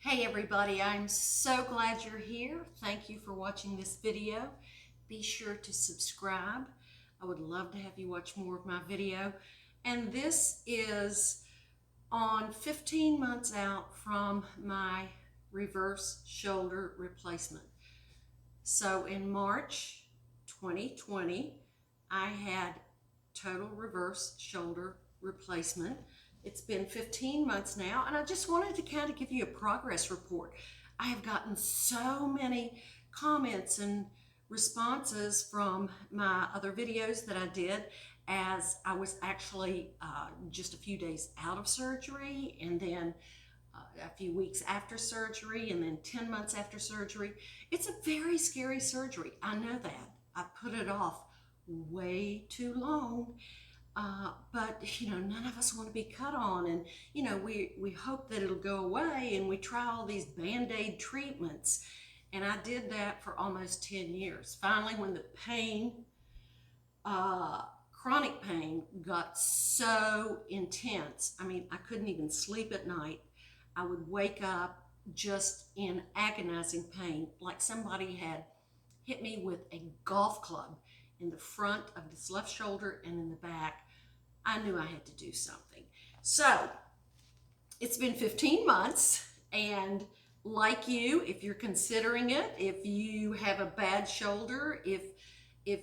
Hey everybody, I'm so glad you're here. Thank you for watching this video. Be sure to subscribe. I would love to have you watch more of my video. And this is on 15 months out from my reverse shoulder replacement. So in March 2020, I had total reverse shoulder replacement. It's been 15 months now, and I just wanted to kind of give you a progress report. I have gotten so many comments and responses from my other videos that I did as I was actually just a few days out of surgery, and then a few weeks after surgery, and then 10 months after surgery. It's a very scary surgery. I know that. I put it off way too long. But none of us want to be cut on, and we hope that it'll go away, and we try all these band-aid treatments, and I did that for almost 10 years. Finally, when the pain, chronic pain, got so intense, I couldn't even sleep at night. I would wake up just in agonizing pain, like somebody had hit me with a golf club in the front of this left shoulder and in the back. I knew I had to do something. So it's been 15 months, and like you, if you're considering it, if you have a bad shoulder, if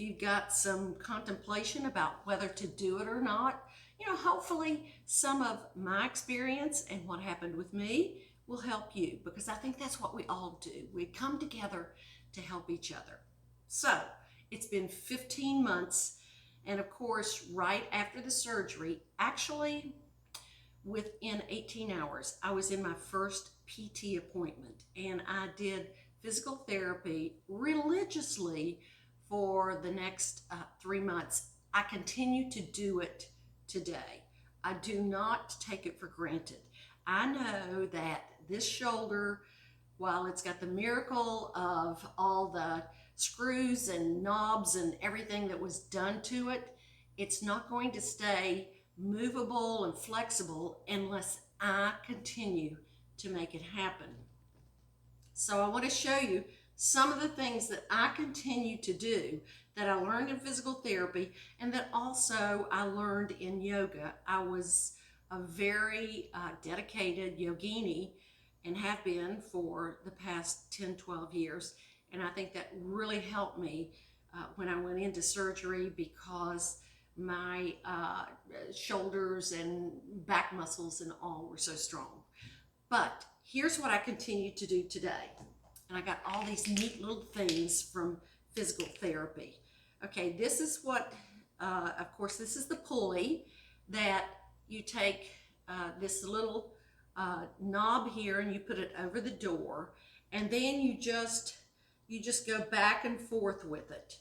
you've got some contemplation about whether to do it or not, hopefully some of my experience and what happened with me will help you, because I think that's what we all do. We come together to help each other. So it's been 15 months, and of course, right after the surgery, actually within 18 hours, I was in my first PT appointment, and I did physical therapy religiously for the next 3 months. I continue to do it today. I do not take it for granted. I know that this shoulder, while it's got the miracle of all the screws and knobs and everything that was done to it, it's not going to stay movable and flexible unless I continue to make it happen. So I want to show you some of the things that I continue to do that I learned in physical therapy, and that also I learned in yoga. I was a very dedicated yogini and have been for the past 10-12 years, and I think that really helped me when I went into surgery, because my shoulders and back muscles and all were so strong. But here's what I continue to do today. And I got all these neat little things from physical therapy. Okay, this is what, of course, this is the pulley that you take this little knob here, and you put it over the door, and then you just go back and forth with it.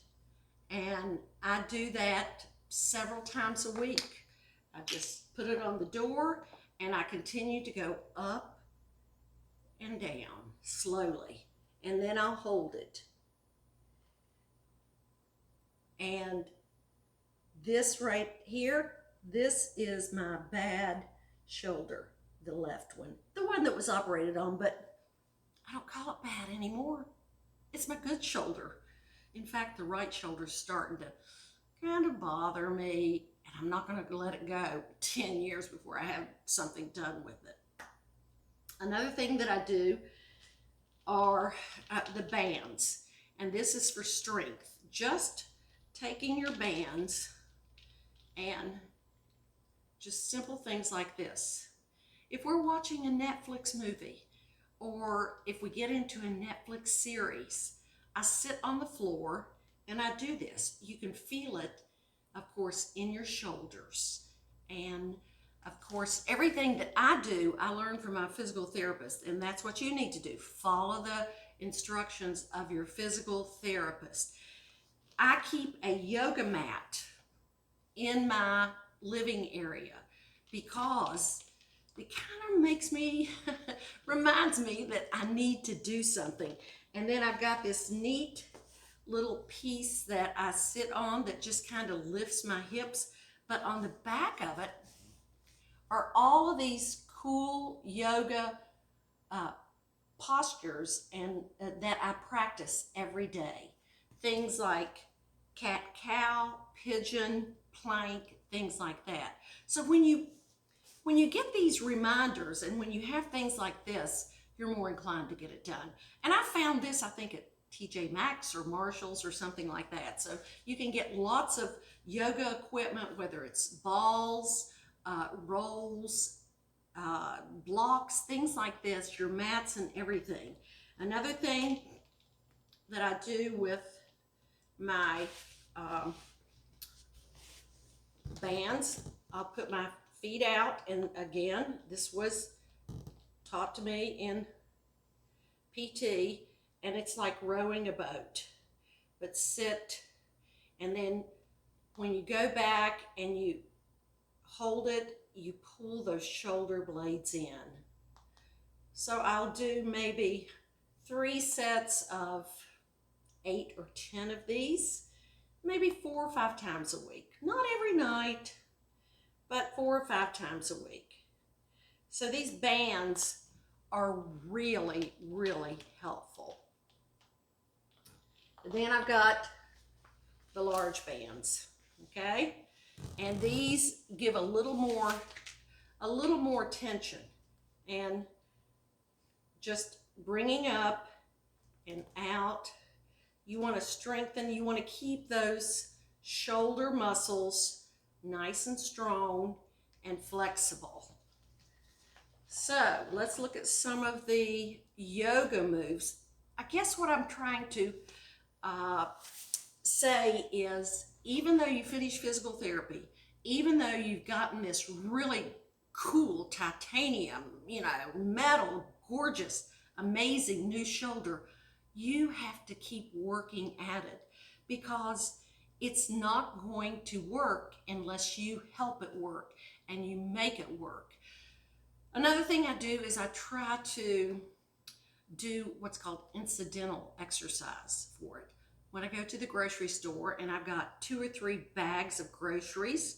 And I do that several times a week. I just put it on the door, and I continue to go up and down slowly, and then I'll hold it. And this right here, this is my bad shoulder, the left one, the one that was operated on, but I don't call it bad anymore. It's my good shoulder. In fact, the right shoulder's starting to kind of bother me, and I'm not going to let it go 10 years before I have something done with it. Another thing that I do are the bands, and this is for strength. Just taking your bands and just simple things like this. If we're watching a Netflix movie, or if we get into a Netflix series, I sit on the floor and I do this. You can feel it, of course, in your shoulders. And of course, everything that I do, I learned from my physical therapist, and that's what you need to do. Follow the instructions of your physical therapist. I keep a yoga mat in my living area because it kind of makes me, reminds me that I need to do something. And then I've got this neat little piece that I sit on that just kind of lifts my hips, but on the back of it are all of these cool yoga postures and that I practice every day. Things like cat, cow, pigeon, plank, things like that. So when you get these reminders and when you have things like this, you're more inclined to get it done. And I found this, I think, at TJ Maxx or Marshall's or something like that. So you can get lots of yoga equipment, whether it's balls, rolls, blocks, things like this, your mats and everything. Another thing that I do with my bands, I'll put my feet out, and again, this was taught to me in PT, and it's like rowing a boat. But sit, and then when you go back and you hold it, you pull those shoulder blades in. So I'll do maybe 3 sets of 8 or 10 of these, maybe 4 or 5 times a week. Not every night, but 4 or 5 times a week. So these bands are really, really helpful. And then I've got the large bands, okay? And these give a little more tension, and just bringing up and out. You want to strengthen, you want to keep those shoulder muscles nice and strong and flexible. So let's look at some of the yoga moves. I guess what I'm trying to say is, even though you finish physical therapy, even though you've gotten this really cool titanium, metal, gorgeous, amazing new shoulder, you have to keep working at it, because it's not going to work unless you help it work and you make it work. Another thing I do is I try to do what's called incidental exercise for it. When I go to the grocery store and I've got 2 or 3 bags of groceries,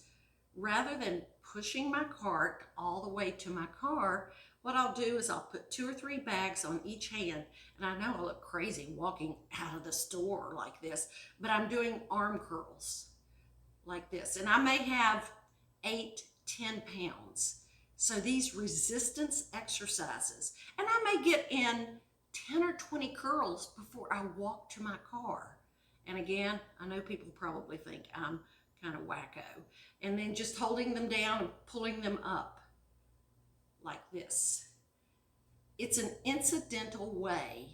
rather than pushing my cart all the way to my car, what I'll do is I'll put 2 or 3 bags on each hand. And I know I look crazy walking out of the store like this, but I'm doing arm curls like this. And I may have 8, 10 pounds. So these resistance exercises, and I may get in 10 or 20 curls before I walk to my car. And again, I know people probably think I'm kind of wacko. And then just holding them down and pulling them up like this. It's an incidental way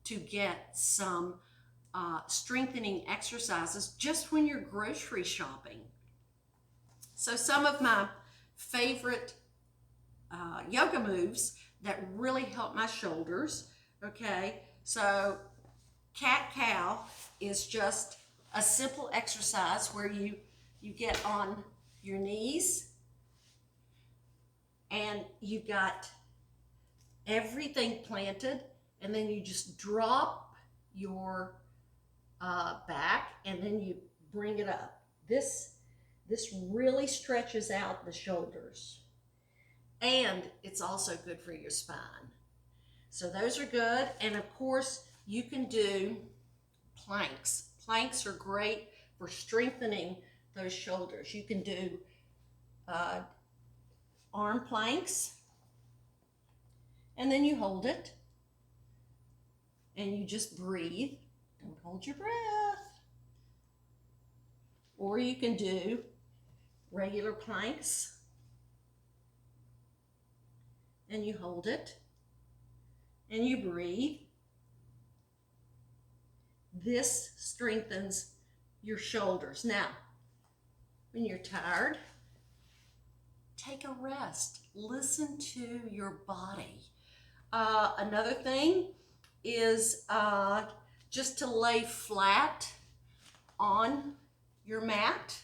to get some strengthening exercises just when you're grocery shopping. So some of my favorite yoga moves that really help my shoulders, okay? So cat-cow is just a simple exercise where you get on your knees and you've got everything planted, and then you just drop your back and then you bring it up. This really stretches out the shoulders, and it's also good for your spine. So those are good. And of course you can do planks. Planks are great for strengthening those shoulders. You can do arm planks, and then you hold it and you just breathe. Don't hold your breath. Or you can do regular planks and you hold it and you breathe. This strengthens your shoulders. Now, when you're tired, take a rest. Listen to your body. Another thing is just to lay flat on your mat.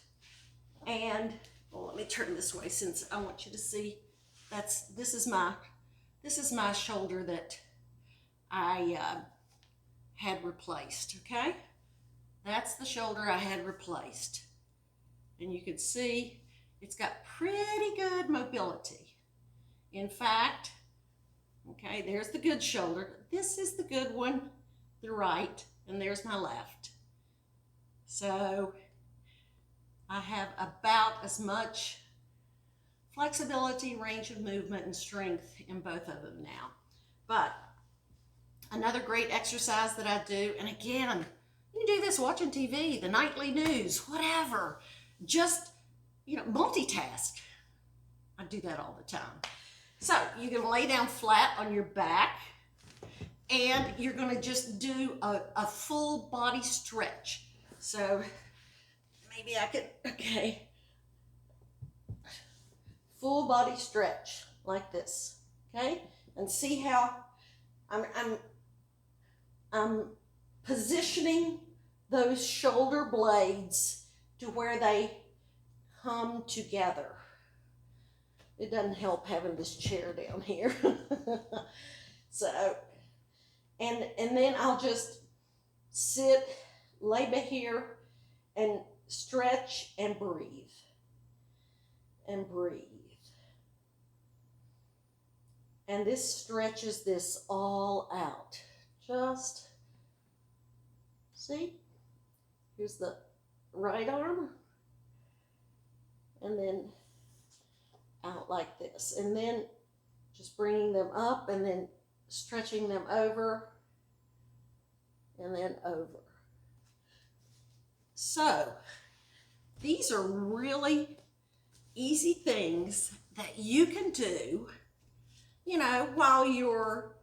And let me turn this way since I want you to see. This is my shoulder that I had replaced. Okay, that's the shoulder I had replaced, and you can see it's got pretty good mobility. In fact, Okay, there's the good shoulder. This is the good one, the right, and there's my left. So I have about as much flexibility, range of movement, and strength in both of them now. But another great exercise that I do, and again, you do this watching TV, the nightly news, whatever, just, multitask. I do that all the time. So you're going to lay down flat on your back, and you're going to just do a full body stretch. So maybe I could, okay, full body stretch like this, okay? And see how I'm positioning those shoulder blades to where they come together. It doesn't help having this chair down here. So, and then I'll just sit, lay back here, and stretch and breathe. And breathe. And this stretches this all out. Just, see? Here's the right arm. And then out like this, and then just bringing them up and then stretching them over and then over. So these are really easy things that you can do, while you're,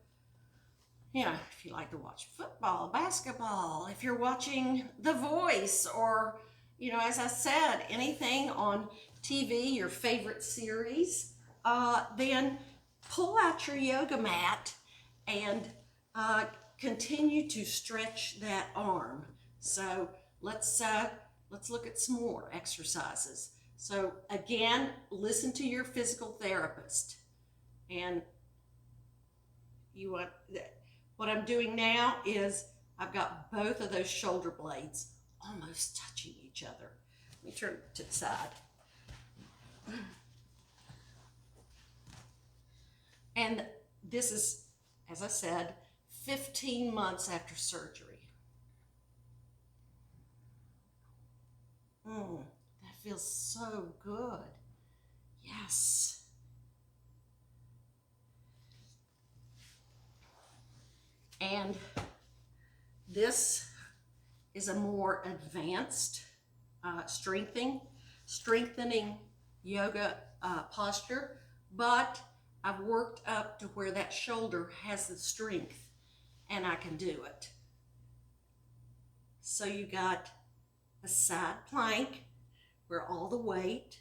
if you like to watch football, basketball, if you're watching The Voice, or, as I said, anything on TV, your favorite series, then pull out your yoga mat and continue to stretch that arm. So let's look at some more exercises. So again, listen to your physical therapist. And what I'm doing now is I've got both of those shoulder blades almost touching each other. Let me turn to the side. And this is, as I said, 15 months after surgery. That feels so good. Yes. And this is a more advanced strengthening yoga posture, but I've worked up to where that shoulder has the strength and I can do it. So you got a side plank where all the weight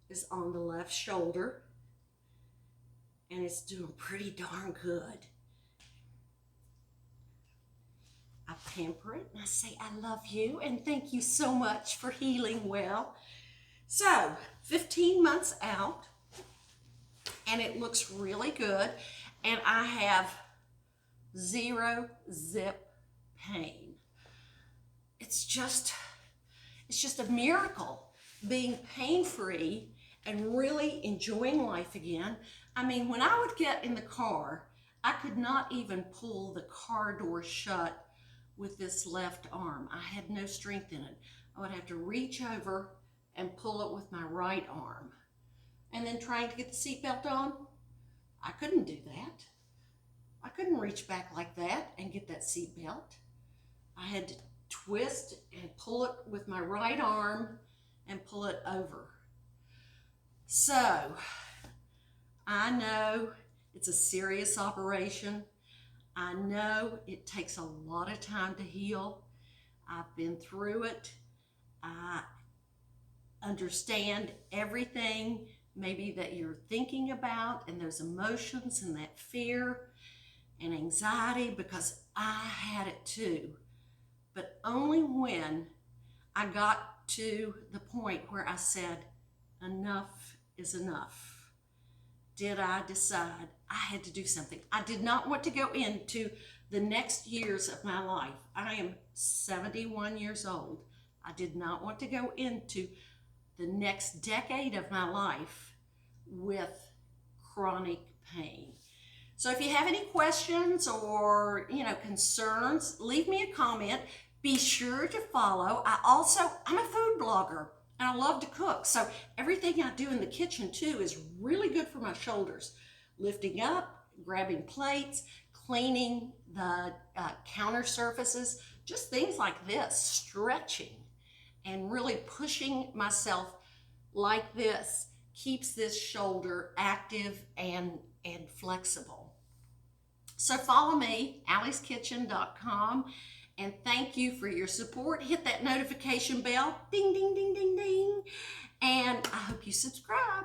is on the left shoulder, and it's doing pretty darn good. I pamper it and I say, I love you and thank you so much for healing well. So 15 months out, and it looks really good, and I have 0 zip pain. It's just a miracle being pain-free and really enjoying life again. I mean, when I would get in the car, I could not even pull the car door shut with this left arm. I had no strength in it. I would have to reach over and pull it with my right arm. And then trying to get the seatbelt on, I couldn't do that. I couldn't reach back like that and get that seatbelt. I had to twist and pull it with my right arm and pull it over. So, I know it's a serious operation. I know it takes a lot of time to heal. I've been through it. I understand everything maybe that you're thinking about, and those emotions and that fear and anxiety, because I had it too. But only when I got to the point where I said, enough is enough, did I decide I had to do something. I did not want to go into the next years of my life. I am 71 years old. I did not want to go into the next decade of my life with chronic pain. So if you have any questions or, concerns, leave me a comment. Be sure to follow. I'm a food blogger and I love to cook. So everything I do in the kitchen too is really good for my shoulders. Lifting up, grabbing plates, cleaning the counter surfaces, just things like this, stretching and really pushing myself like this keeps this shoulder active and flexible. So follow me, allieskitchen.com, and thank you for your support. Hit that notification bell, ding, ding, ding, ding, ding, and I hope you subscribe.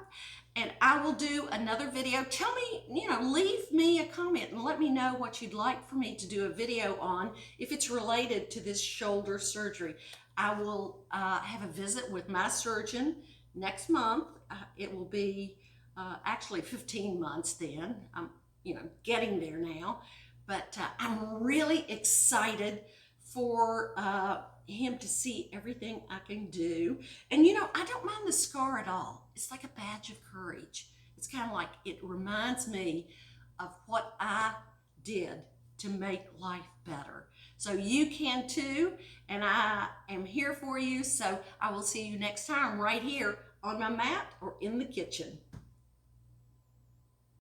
And I will do another video. Tell me, leave me a comment and let me know what you'd like for me to do a video on if it's related to this shoulder surgery. I will have a visit with my surgeon next month. It will be actually 15 months then. I'm, getting there now. But I'm really excited for him to see everything I can do. And I don't mind the scar at all. It's like a badge of courage. It's kind of like it reminds me of what I did to make life better. So you can too, and I am here for you. So I will see you next time right here on my mat or in the kitchen.